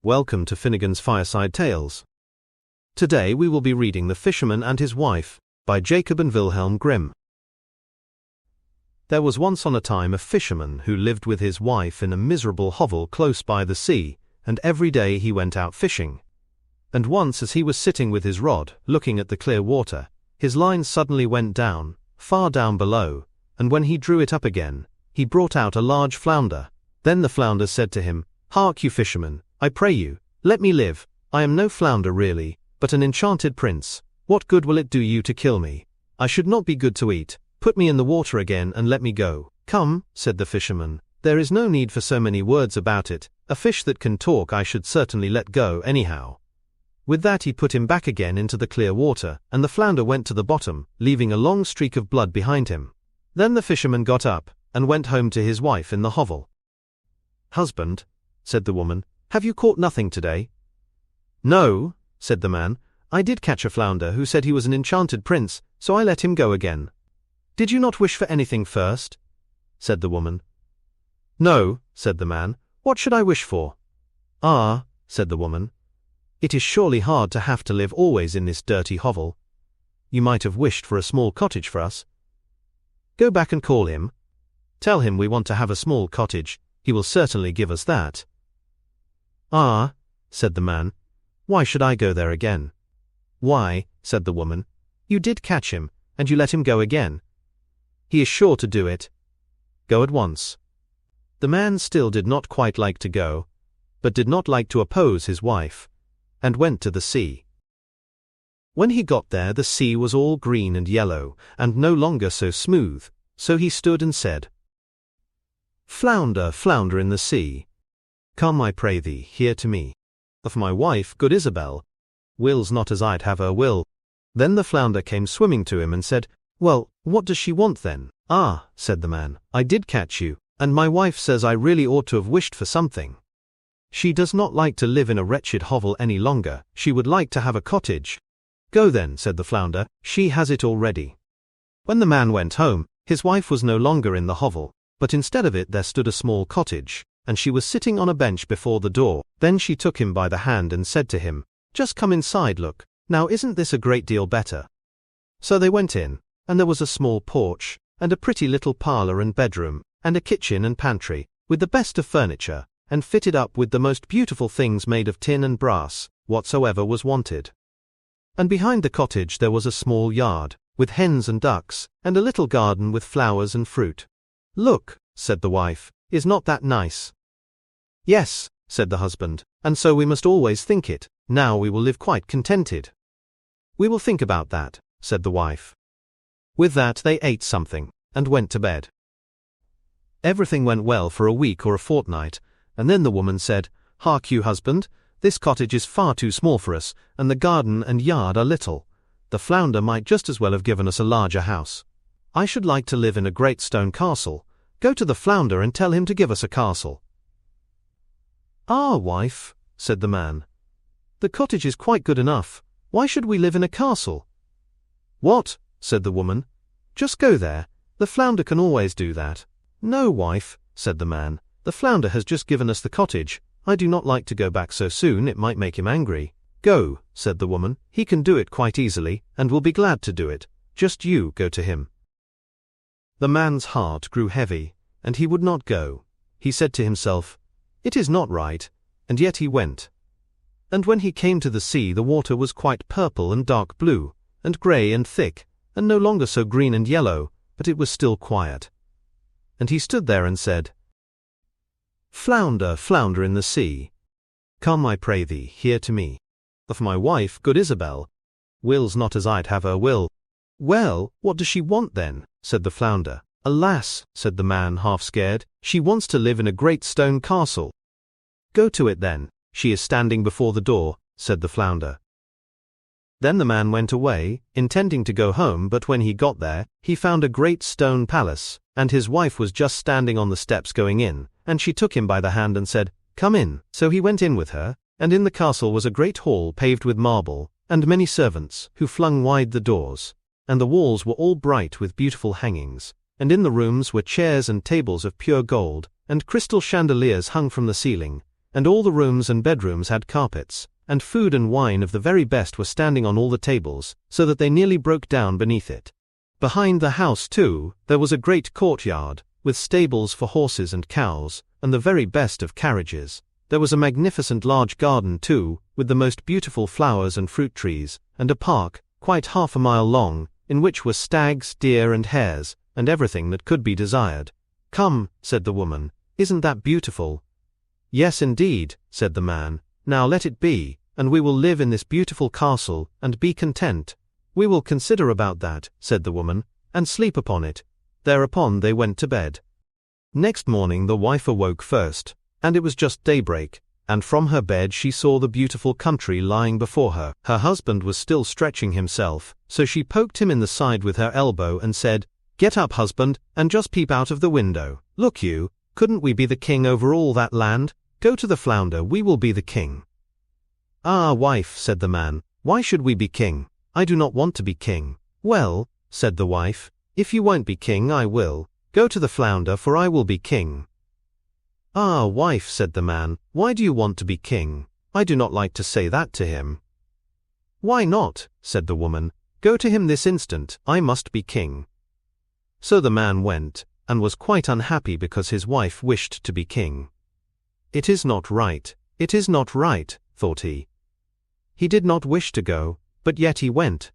Welcome to Finnegan's Fireside Tales. Today we will be reading The Fisherman and His Wife by Jacob and Wilhelm Grimm. There was once on a time a fisherman who lived with his wife in a miserable hovel close by the sea, and every day he went out fishing. And once as he was sitting with his rod, looking at the clear water, his line suddenly went down, far down below, and when he drew it up again, he brought out a large flounder. Then the flounder said to him, "Hark you, fisherman, I pray you, let me live. I am no flounder really, but an enchanted prince. What good will it do you to kill me? I should not be good to eat. Put me in the water again and let me go." "Come," said the fisherman, "there is no need for so many words about it. A fish that can talk I should certainly let go anyhow." With that he put him back again into the clear water, and the flounder went to the bottom, leaving a long streak of blood behind him. Then the fisherman got up, and went home to his wife in the hovel. "Husband," said the woman, "have you caught nothing today?" "No," said the man, "I did catch a flounder who said he was an enchanted prince, so I let him go again." "Did you not wish for anything first?" said the woman. "No," said the man, "what should I wish for?" "Ah," said the woman, "it is surely hard to have to live always in this dirty hovel. You might have wished for a small cottage for us. Go back and call him. Tell him we want to have a small cottage, he will certainly give us that." "Ah," said the man, "why should I go there again?" "Why," said the woman, "you did catch him, and you let him go again. He is sure to do it. Go at once." The man still did not quite like to go, but did not like to oppose his wife, and went to the sea. When he got there the sea was all green and yellow, and no longer so smooth, so he stood and said, "Flounder, flounder in the sea, come I pray thee here to me. Of my wife, good Isabel, wills not as I'd have her will." Then the flounder came swimming to him and said, "Well, what does she want then?" "Ah," said the man, "I did catch you, and my wife says I really ought to have wished for something. She does not like to live in a wretched hovel any longer, she would like to have a cottage." "Go then," said the flounder, "she has it already." When the man went home, his wife was no longer in the hovel, but instead of it there stood a small cottage, and she was sitting on a bench before the door. Then she took him by the hand and said to him, "Just come inside, look. Now isn't this a great deal better?" So they went in, and there was a small porch, and a pretty little parlor and bedroom, and a kitchen and pantry, with the best of furniture, and fitted up with the most beautiful things made of tin and brass, whatsoever was wanted. And behind the cottage there was a small yard, with hens and ducks, and a little garden with flowers and fruit. "Look," said the wife, "is not that nice?" "Yes," said the husband, "and so we must always think it. Now we will live quite contented." "We will think about that," said the wife. With that they ate something, and went to bed. Everything went well for a week or a fortnight, and then the woman said, "Hark you, husband, this cottage is far too small for us, and the garden and yard are little. The flounder might just as well have given us a larger house. I should like to live in a great stone castle. Go to the flounder and tell him to give us a castle." "Ah, wife," said the man, "the cottage is quite good enough. Why should we live in a castle?" "What?" said the woman. "Just go there. The flounder can always do that." "No, wife," said the man, "the flounder has just given us the cottage. I do not like to go back so soon, it might make him angry." "Go," said the woman, "he can do it quite easily, and will be glad to do it. Just you go to him." The man's heart grew heavy, and he would not go. He said to himself, "It is not right," and yet he went. And when he came to the sea the water was quite purple and dark blue, and grey and thick, and no longer so green and yellow, but it was still quiet. And he stood there and said, "Flounder, flounder in the sea, come I pray thee here to me. Of my wife, good Isabel, wills not as I'd have her will." "Well, what does she want then?" said the flounder. "Alas," said the man, half scared, "she wants to live in a great stone castle." "Go to it then, she is standing before the door," said the flounder. Then the man went away, intending to go home, but when he got there, he found a great stone palace, and his wife was just standing on the steps going in, and she took him by the hand and said, "Come in." So he went in with her, and in the castle was a great hall paved with marble, and many servants, who flung wide the doors, and the walls were all bright with beautiful hangings, and in the rooms were chairs and tables of pure gold, and crystal chandeliers hung from the ceiling, and all the rooms and bedrooms had carpets, and food and wine of the very best were standing on all the tables, so that they nearly broke down beneath it. Behind the house, too, there was a great courtyard, with stables for horses and cows, and the very best of carriages. There was a magnificent large garden, too, with the most beautiful flowers and fruit trees, and a park, quite half a mile long, in which were stags, deer and hares, and everything that could be desired. "Come," said the woman, "isn't that beautiful?" "Yes, indeed," said the man. "Now let it be, and we will live in this beautiful castle, and be content." "We will consider about that," said the woman, "and sleep upon it." Thereupon they went to bed. Next morning the wife awoke first, and it was just daybreak, and from her bed she saw the beautiful country lying before her. Her husband was still stretching himself, so she poked him in the side with her elbow and said, "Get up, husband, and just peep out of the window. Look you, couldn't we be the king over all that land? Go to the flounder, we will be the king." "Ah, wife," said the man, "why should we be king? I do not want to be king." "Well," said the wife, "if you won't be king, I will. Go to the flounder, for I will be king." "Ah, wife," said the man, "why do you want to be king? I do not like to say that to him." "Why not?" said the woman. "Go to him this instant, I must be king." So the man went, and was quite unhappy because his wife wished to be king. "It is not right, it is not right," thought he. He did not wish to go, but yet he went.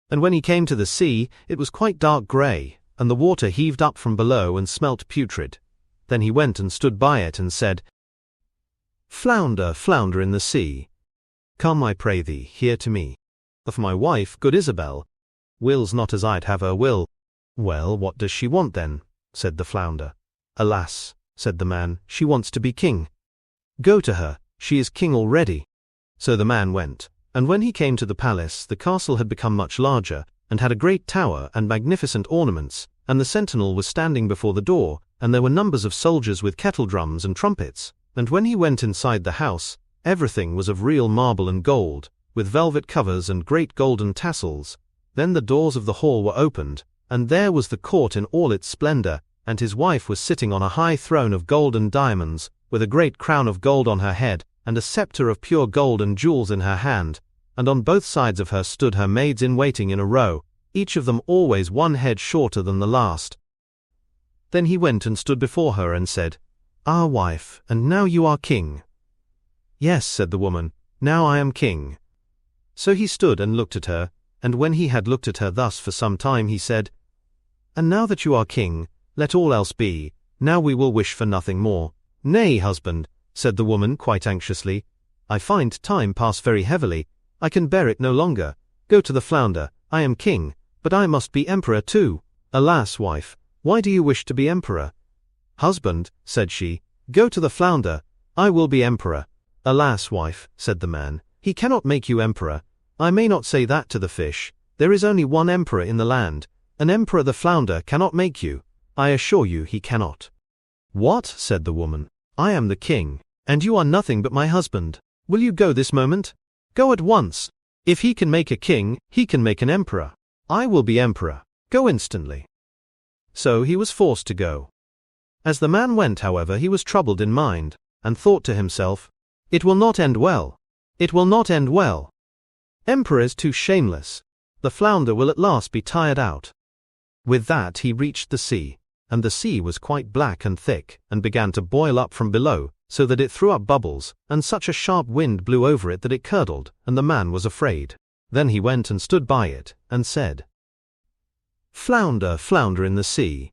And when he came to the sea, it was quite dark grey, and the water heaved up from below and smelt putrid. Then he went and stood by it and said, "Flounder, flounder in the sea, come, I pray thee, here to me. Of my wife, good Isabel, wills not as I'd have her will." "Well, what does she want then?" said the flounder. "Alas," said the man, "she wants to be king." "Go to her, she is king already." So the man went, and when he came to the palace, the castle had become much larger, and had a great tower and magnificent ornaments, and the sentinel was standing before the door, and there were numbers of soldiers with kettle-drums and trumpets. And when he went inside the house, everything was of real marble and gold, with velvet covers and great golden tassels. Then the doors of the hall were opened, and there was the court in all its splendor, and his wife was sitting on a high throne of gold and diamonds, with a great crown of gold on her head, and a scepter of pure gold and jewels in her hand, and on both sides of her stood her maids-in-waiting in a row, each of them always one head shorter than the last. Then he went and stood before her and said, "Ah, wife, and now you are king." "Yes," said the woman, "now I am king." So he stood and looked at her, and when he had looked at her thus for some time he said, "And now that you are king, let all else be, now we will wish for nothing more." "Nay, husband," said the woman quite anxiously, "I find time pass very heavily, I can bear it no longer. Go to the flounder, I am king, but I must be emperor too." "Alas, wife, why do you wish to be emperor?" "Husband," said she, "go to the flounder, I will be emperor." "Alas, wife," said the man, "he cannot make you emperor. I may not say that to the fish. There is only one emperor in the land. An emperor the flounder cannot make you. I assure you he cannot." "What?" said the woman. "I am the king, and you are nothing but my husband. Will you go this moment? Go at once. If he can make a king, he can make an emperor. I will be emperor. Go instantly." So he was forced to go. As the man went, however, he was troubled in mind, and thought to himself, "It will not end well. It will not end well. Emperor is too shameless. The flounder will at last be tired out." With that he reached the sea, and the sea was quite black and thick, and began to boil up from below, so that it threw up bubbles, and such a sharp wind blew over it that it curdled, and the man was afraid. Then he went and stood by it, and said, "Flounder, flounder in the sea,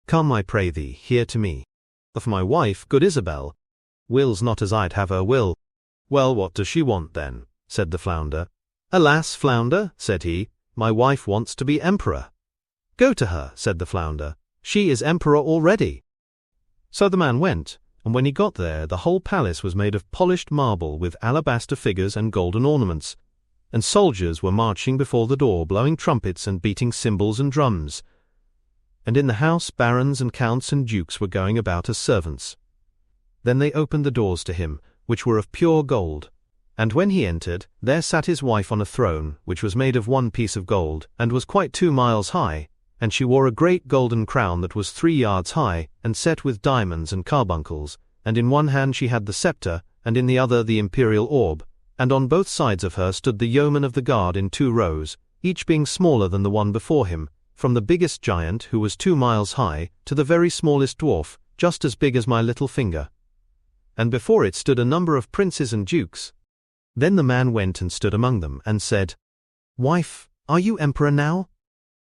come, I pray thee, here to me. Of my wife, good Isabel, wills not as I'd have her will." "Well, what does she want then?" said the flounder. "Alas, flounder," said he, "my wife wants to be emperor." "Go to her," said the flounder, "she is emperor already." So the man went, and when he got there, the whole palace was made of polished marble with alabaster figures and golden ornaments, and soldiers were marching before the door, blowing trumpets and beating cymbals and drums. And in the house barons and counts and dukes were going about as servants. Then they opened the doors to him, which were of pure gold. And when he entered, there sat his wife on a throne, which was made of one piece of gold, and was quite 2 miles high, and she wore a great golden crown that was 3 yards high, and set with diamonds and carbuncles, and in one hand she had the scepter, and in the other the imperial orb, and on both sides of her stood the yeomen of the guard in 2 rows, each being smaller than the one before him, from the biggest giant, who was 2 miles high, to the very smallest dwarf, just as big as my little finger. And before it stood a number of princes and dukes. Then the man went and stood among them, and said, "Wife, are you emperor now?"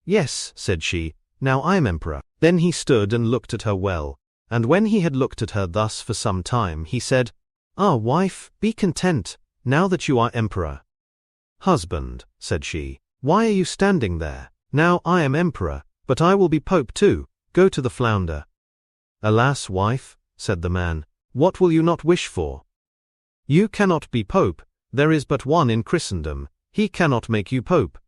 "Yes," said she, "now I am emperor." Then he stood and looked at her well, and when he had looked at her thus for some time, he said, "Ah, wife, be content, now that you are emperor." "Husband," said she, "why are you standing there? Now I am emperor, but I will be pope too. Go to the flounder." "Alas, wife," said the man, "what will you not wish for? You cannot be pope, there is but one in Christendom, he cannot make you pope."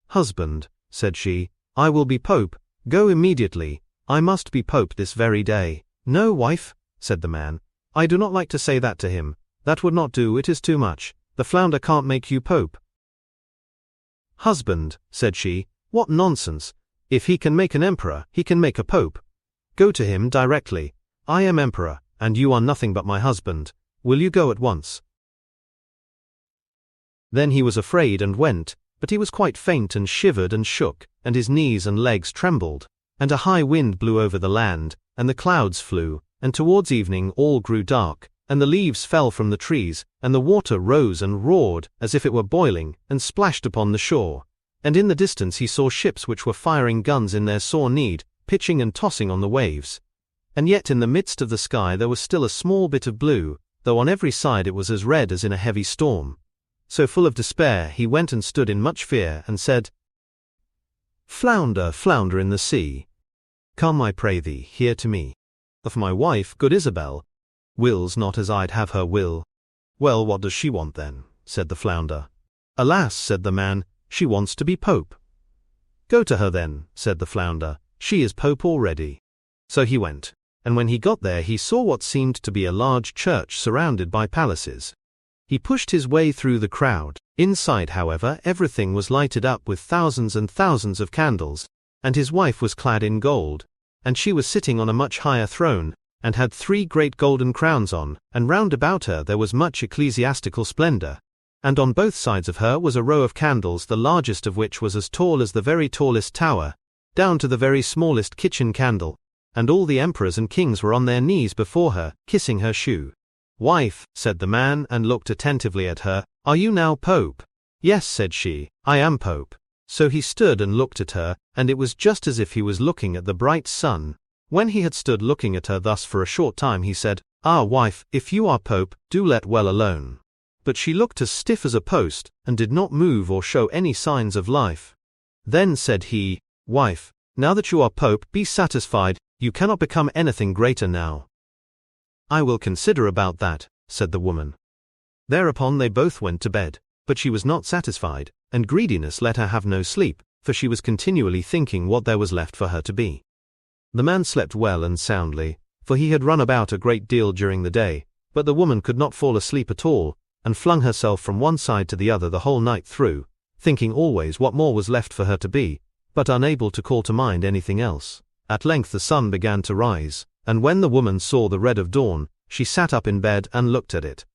"Husband," said she, "I will be pope, go immediately, I must be pope this very day." "No, wife," said the man, "I do not like to say that to him, that would not do, it is too much, the flounder can't make you pope." "Husband," said she, "what nonsense, if he can make an emperor, he can make a pope. Go to him directly, I am emperor, and you are nothing but my husband, will you go at once?" Then he was afraid and went, but he was quite faint and shivered and shook, and his knees and legs trembled, and a high wind blew over the land, and the clouds flew, and towards evening all grew dark, and the leaves fell from the trees, and the water rose and roared, as if it were boiling, and splashed upon the shore. And in the distance he saw ships which were firing guns in their sore need, pitching and tossing on the waves. And yet in the midst of the sky there was still a small bit of blue, though on every side it was as red as in a heavy storm. So full of despair he went and stood in much fear, and said, "Flounder, flounder in the sea, come I pray thee here to me. If my wife, good Isabel, wills not as I'd have her will." "Well, what does she want then?" said the flounder. "Alas," said the man, "she wants to be pope." "Go to her then," said the flounder, "she is pope already." So he went, and when he got there he saw what seemed to be a large church surrounded by palaces. He pushed his way through the crowd. Inside, however, everything was lighted up with thousands and thousands of candles, and his wife was clad in gold, and she was sitting on a much higher throne, and had 3 great golden crowns on, and round about her there was much ecclesiastical splendor. And on both sides of her was a row of candles, the largest of which was as tall as the very tallest tower, down to the very smallest kitchen candle, and all the emperors and kings were on their knees before her, kissing her shoe. "Wife," said the man, and looked attentively at her, "are you now pope?" "Yes," said she, "I am pope." So he stood and looked at her, and it was just as if he was looking at the bright sun. When he had stood looking at her thus for a short time, he said, "Ah, wife, if you are pope, do let well alone." But she looked as stiff as a post, and did not move or show any signs of life. Then said he, "Wife, now that you are pope, be satisfied, you cannot become anything greater now." "I will consider about that," said the woman. Thereupon they both went to bed, but she was not satisfied, and greediness let her have no sleep, for she was continually thinking what there was left for her to be. The man slept well and soundly, for he had run about a great deal during the day, but the woman could not fall asleep at all, and flung herself from one side to the other the whole night through, thinking always what more was left for her to be, but unable to call to mind anything else. At length the sun began to rise, and when the woman saw the red of dawn, she sat up in bed and looked at it.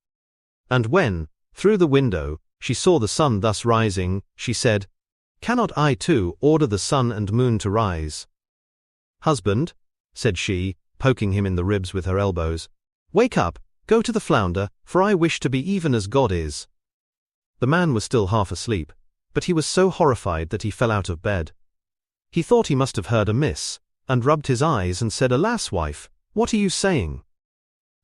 And when, through the window, she saw the sun thus rising, she said, "Cannot I too order the sun and moon to rise?" "Husband," said she, poking him in the ribs with her elbows, "wake up, go to the flounder, for I wish to be even as God is." The man was still half asleep, but he was so horrified that he fell out of bed. He thought he must have heard amiss, and rubbed his eyes and said, "Alas, wife, what are you saying?"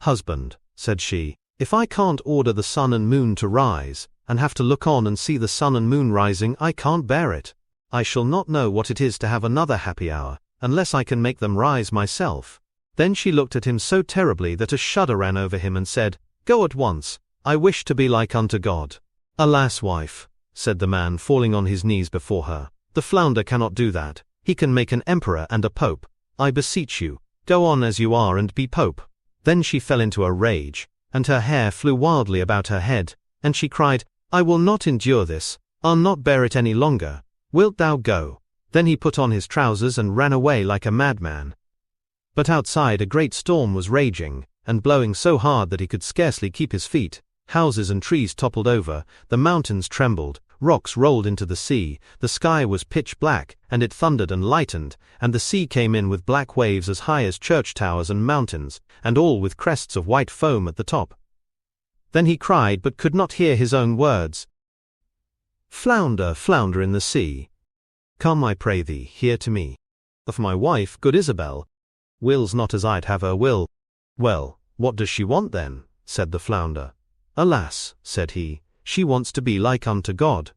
"Husband," said she, "if I can't order the sun and moon to rise, and have to look on and see the sun and moon rising, I can't bear it. I shall not know what it is to have another happy hour, unless I can make them rise myself." Then she looked at him so terribly that a shudder ran over him and said, "Go at once, I wish to be like unto God." "Alas, wife," said the man, falling on his knees before her, "the flounder cannot do that. He can make an emperor and a pope. I beseech you, go on as you are and be pope." Then she fell into a rage, and her hair flew wildly about her head, and she cried, "I will not endure this, I'll not bear it any longer. Wilt thou go?" Then he put on his trousers and ran away like a madman. But outside a great storm was raging, and blowing so hard that he could scarcely keep his feet. Houses and trees toppled over, the mountains trembled, rocks rolled into the sea, the sky was pitch black, and it thundered and lightened, and the sea came in with black waves as high as church towers and mountains, and all with crests of white foam at the top. Then he cried but could not hear his own words. Flounder, flounder in the sea, come I pray thee, here to me. Of my wife, good Isabel, wills not as I'd have her will. Well, what does she want then? Said the flounder. Alas, said he, she wants to be like unto God.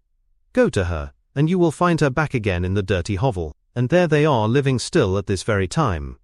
Go to her, and you will find her back again in the dirty hovel, and there they are living still at this very time.